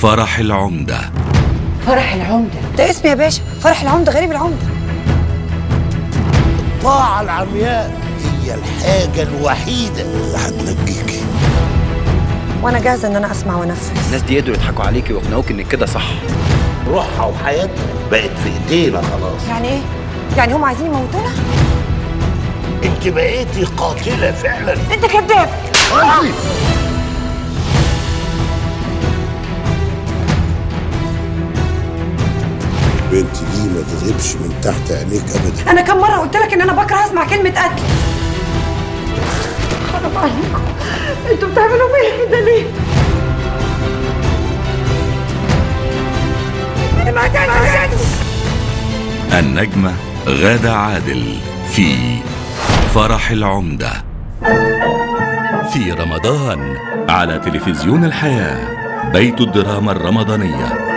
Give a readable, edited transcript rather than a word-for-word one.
فرح العمدة. فرح العمدة ده اسم يا باشا، فرح العمدة غريب العمدة. الطاعة العمياء هي الحاجة الوحيدة اللي هتنجيكي. وانا جاهزة ان انا اسمع وانفذ. الناس دي قدروا يضحكوا عليكي ويقنعوك انك كده صح. روحها وحياتها بقت في ايدينا خلاص. يعني ايه؟ يعني هم عايزين يموتونا؟ انت بقيتي قاتلة فعلا. انت كذاب. البنت دي ما تغيبش من تحت عينيك ابدا. انا كم مرة قلت لك ان انا بكره اسمع كلمة قتل. حرام عليكم، انتوا بتعملوا فيا كده ليه؟ النجمة غادة عادل في فرح العمدة في رمضان على تلفزيون الحياة، بيت الدراما الرمضانية.